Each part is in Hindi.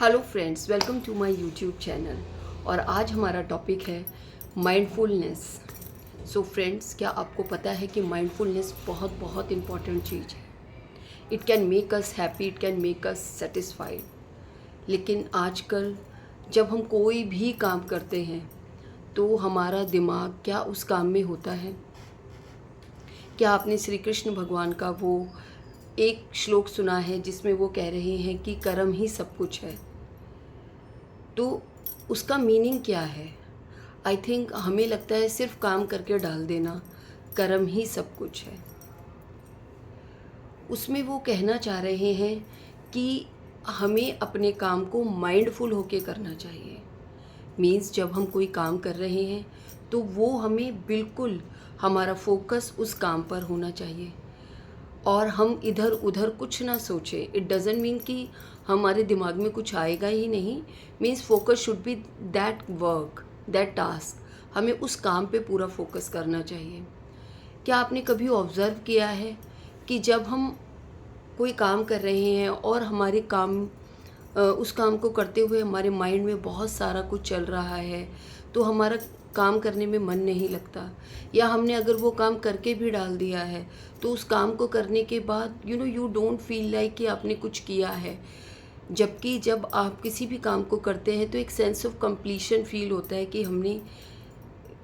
Hello friends, welcome to my YouTube channel. और आज हमारा टॉपिक है माइंडफुलनेस। सो फ्रेंड्स, क्या आपको पता है कि माइंडफुलनेस बहुत बहुत इम्पॉर्टेंट चीज़ है। It can make us happy, it can make us satisfied. लेकिन आजकल जब हम कोई भी काम करते हैं तो हमारा दिमाग क्या उस काम में होता है। क्या आपने श्री कृष्ण भगवान का वो एक श्लोक सुना है जिसमें वो कह रहे हैं कि कर्म ही सब कुछ है। तो उसका मीनिंग क्या है? आई थिंक हमें लगता है सिर्फ काम करके डाल देना, कर्म ही सब कुछ है। उसमें वो कहना चाह रहे हैं कि हमें अपने काम को माइंडफुल होके करना चाहिए। मीन्स जब हम कोई काम कर रहे हैं तो वो हमें बिल्कुल हमारा फोकस उस काम पर होना चाहिए और हम इधर उधर कुछ ना सोचें। इट डजेंट मीन कि हमारे दिमाग में कुछ आएगा ही नहीं। Means focus should be that work, that task. हमें उस काम पे पूरा फोकस करना चाहिए। क्या आपने कभी ऑब्ज़र्व किया है कि जब हम कोई काम कर रहे हैं और हमारे काम उस काम को करते हुए हमारे माइंड में बहुत सारा कुछ चल रहा है तो हमारा काम करने में मन नहीं लगता, या हमने अगर वो काम करके भी डाल दिया है तो उस काम को करने के बाद यू डोंट फील लाइक कि आपने कुछ किया है। जबकि जब आप किसी भी काम को करते हैं तो एक सेंस ऑफ कंप्लीशन फील होता है कि हमने।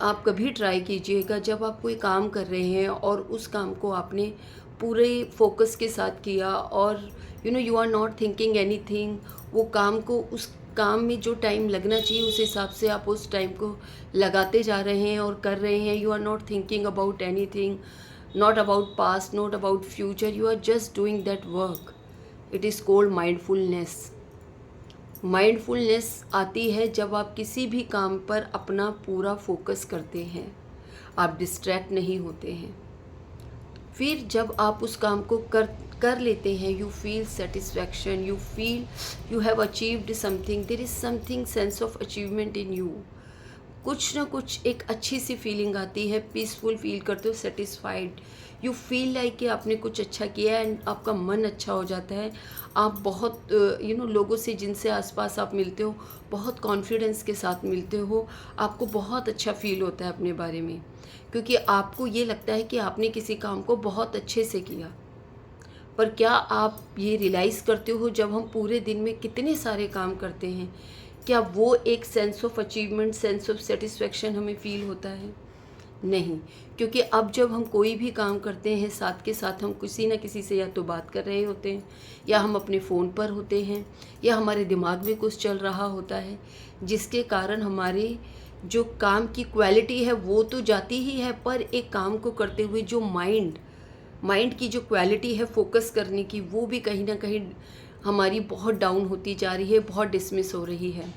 आप कभी ट्राई कीजिएगा जब आप कोई काम कर रहे हैं और उस काम को आपने पूरे फोकस के साथ किया और you are not thinking anything. वो काम को उस काम में जो टाइम लगना चाहिए उस हिसाब से आप उस टाइम को लगाते जा रहे हैं और कर रहे हैं। You are not thinking about anything, not about past, not about future. You are just doing that work. It is called mindfulness. Mindfulness आती है जब आप किसी भी काम पर अपना पूरा फोकस करते हैं, आप डिस्ट्रैक्ट नहीं होते हैं। फिर जब आप उस काम को कर लेते हैं, you feel satisfaction, you feel you have achieved something, there is something sense of achievement in you. कुछ ना कुछ एक अच्छी सी फीलिंग आती है, पीसफुल फील करते हो, सेटिस्फाइड। यू फील लाइक कि आपने कुछ अच्छा किया है एंड आपका मन अच्छा हो जाता है। आप बहुत लोगों से जिनसे आसपास आप मिलते हो बहुत कॉन्फिडेंस के साथ मिलते हो। आपको बहुत अच्छा फील होता है अपने बारे में, क्योंकि आपको ये लगता है कि आपने किसी काम को बहुत अच्छे से किया। पर क्या आप ये रियलाइज़ करते हो जब हम पूरे दिन में कितने सारे काम करते हैं, क्या वो एक sense of achievement, sense of satisfaction हमें फील होता है? नहीं। क्योंकि अब जब हम कोई भी काम करते हैं साथ के साथ हम किसी न किसी से या तो बात कर रहे होते हैं, या हम अपने फ़ोन पर होते हैं, या हमारे दिमाग में कुछ चल रहा होता है, जिसके कारण हमारे जो काम की क्वालिटी है वो तो जाती ही है, पर एक काम को करते हुए जो माइंड की जो क्वालिटी है फोकस करने की, वो भी कहीं ना कहीं हमारी बहुत डाउन होती जा रही है, बहुत डिसमिस हो रही है,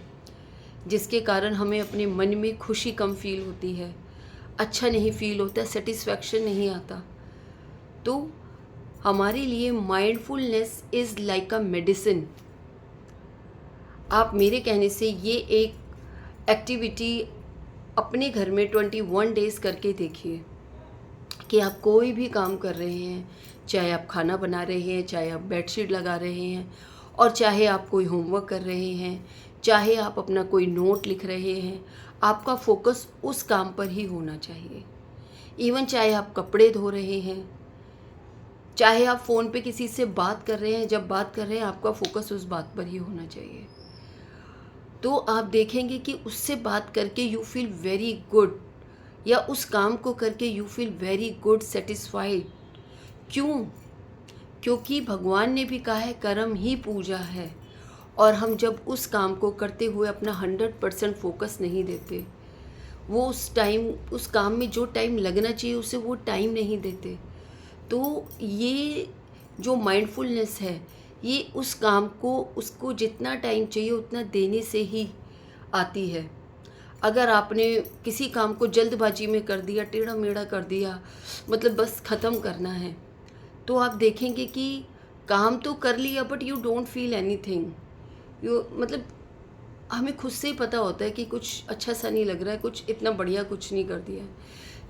जिसके कारण हमें अपने मन में खुशी कम फील होती है, अच्छा नहीं फील होता, सेटिस्फैक्शन नहीं आता। तो हमारे लिए mindfulness is like a medicine. आप मेरे कहने से ये एक एक्टिविटी अपने घर में 21 डेज़ करके देखिए कि आप कोई भी काम कर रहे हैं, चाहे आप खाना बना रहे हैं, चाहे आप बेडशीट लगा रहे हैं, और चाहे आप कोई होमवर्क कर रहे हैं, चाहे आप अपना कोई नोट लिख रहे हैं, आपका फोकस उस काम पर ही होना चाहिए। इवन चाहे आप कपड़े धो रहे हैं, चाहे आप फ़ोन पे किसी से बात कर रहे हैं, जब बात कर रहे हैं आपका फोकस उस बात पर ही होना चाहिए। तो आप देखेंगे कि उससे बात करके यू फील वेरी गुड, या उस काम को करके you feel very good, satisfied. क्यों? क्योंकि भगवान ने भी कहा है कर्म ही पूजा है। और हम जब उस काम को करते हुए अपना 100% फोकस नहीं देते, वो उस काम में जो टाइम लगना चाहिए उसे वो टाइम नहीं देते, तो ये जो माइंडफुलनेस है ये उस काम को उसको जितना टाइम चाहिए उतना देने से ही आती है। अगर आपने किसी काम को जल्दबाजी में कर दिया, टेढ़ा मेढ़ा कर दिया, मतलब बस ख़त्म करना है, तो आप देखेंगे कि काम तो कर लिया but you don't feel anything. मतलब हमें खुद से ही पता होता है कि कुछ अच्छा सा नहीं लग रहा है, कुछ इतना बढ़िया कुछ नहीं कर दिया है।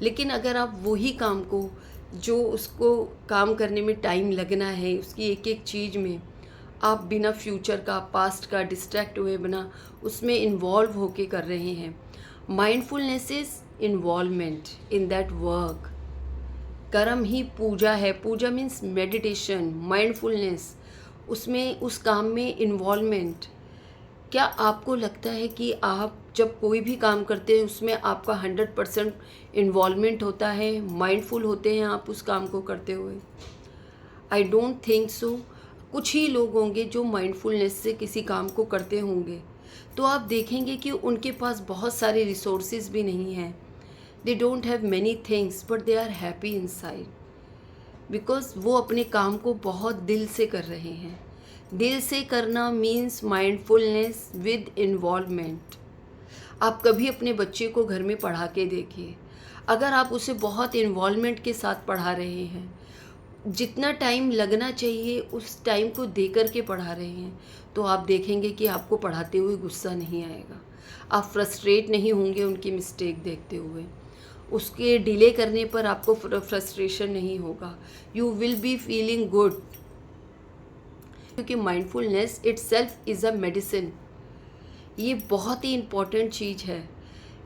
लेकिन अगर आप वही काम को जो उसको काम करने में टाइम लगना है, उसकी एक एक चीज़ में आप बिना फ्यूचर का, पास्ट का डिस्ट्रैक्ट हुए बिना उसमें इन्वॉल्व होके कर रहे हैं। Mindfulness is involvement in that work. कर्म ही पूजा है। पूजा मीन्स मेडिटेशन, माइंडफुलनेस, उसमें उस काम में इन्वॉल्वमेंट। क्या आपको लगता है कि आप जब कोई भी काम करते हैं उसमें आपका 100% इन्वॉल्वमेंट होता है, माइंडफुल होते हैं आप उस काम को करते हुए? I don't think so. कुछ ही लोग होंगे जो माइंडफुलनेस से किसी काम को करते होंगे। तो आप देखेंगे कि उनके पास बहुत सारे रिसोर्सेज भी नहीं हैं। They don't have many things but they are happy inside, because वो अपने काम को बहुत दिल से कर रहे हैं। दिल से करना मीन्स माइंडफुलनेस विद इन्वॉल्वमेंट। आप कभी अपने बच्चे को घर में पढ़ा के देखिए, अगर आप उसे बहुत इन्वॉल्वमेंट के साथ पढ़ा रहे हैं, जितना टाइम लगना चाहिए उस टाइम को दे कर के पढ़ा रहे हैं, तो आप देखेंगे कि आपको पढ़ाते हुए गुस्सा नहीं आएगा, आप फ्रस्ट्रेट नहीं होंगे उनकी मिस्टेक देखते हुए, उसके डिले करने पर आपको फ्रस्ट्रेशन नहीं होगा, you will be feeling good. क्योंकि mindfulness itself is a medicine. ये बहुत ही इम्पॉर्टेंट चीज़ है।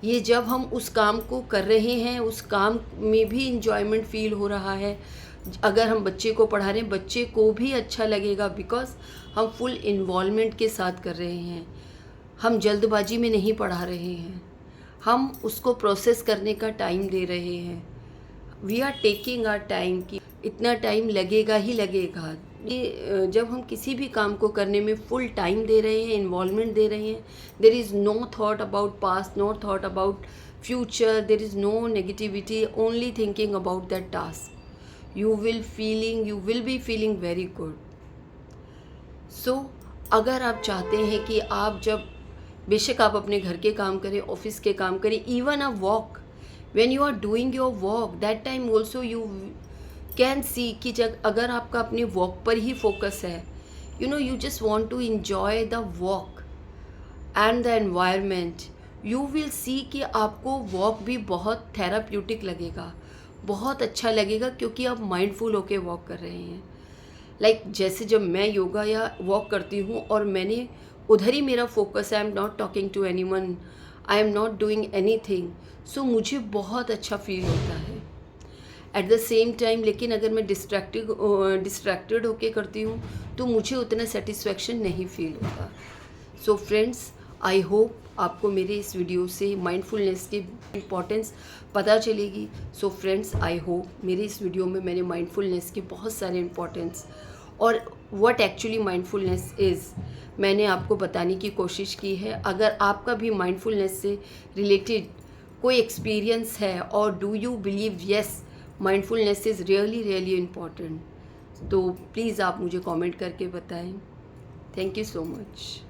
ये जब हम उस काम को कर रहे हैं, उस काम में भी इंजॉयमेंट फील हो रहा है। अगर हम बच्चे को पढ़ा रहे हैं, बच्चे को भी अच्छा लगेगा, बिकॉज हम फुल इन्वॉल्वमेंट के साथ कर रहे हैं। हम जल्दबाजी में नहीं पढ़ा रहे हैं, हम उसको प्रोसेस करने का टाइम दे रहे हैं। We are taking our time कि इतना टाइम लगेगा ही लगेगा। ये जब हम किसी भी काम को करने में फुल टाइम दे रहे हैं, इन्वॉल्वमेंट दे रहे हैं, there is no thought about past, no thought about future, there is no negativity, only thinking about that task, you will be feeling very good. So अगर आप चाहते हैं कि आप जब बेशक आप अपने घर के काम करें, ऑफिस के काम करें, even a walk, when you are doing your walk, that time also you can see कि जब अगर आपका अपने वॉक पर ही फोकस है, you know, you just want to enjoy the walk and the environment, you will see कि आपको वॉक भी बहुत थेराप्यूटिक लगेगा, बहुत अच्छा लगेगा, क्योंकि आप माइंडफुल होके वॉक कर रहे हैं। लाइक जैसे जब मैं योगा या वॉक करती हूँ और मैंने उधर ही मेरा फोकस है, I am not talking to anyone, I am not doing anything, so मुझे बहुत अच्छा फील होता है एट द सेम टाइम। लेकिन अगर मैं डिस्ट्रैक्टेड होके करती हूँ तो मुझे उतना सेटिस्फैक्शन नहीं फील होता। सो फ्रेंड्स, आई होप आपको मेरे इस वीडियो से माइंडफुलनेस की इम्पॉर्टेंस पता चलेगी। सो फ्रेंड्स, आई होप मेरे इस वीडियो में मैंने माइंडफुलनेस की बहुत सारे इम्पॉर्टेंस और व्हाट एक्चुअली माइंडफुलनेस इज़ मैंने आपको बताने की कोशिश की है। अगर आपका भी माइंडफुलनेस से रिलेटेड कोई एक्सपीरियंस है और do you believe yes mindfulness is really important, तो प्लीज़ आप मुझे कमेंट करके बताएं। Thank you so much.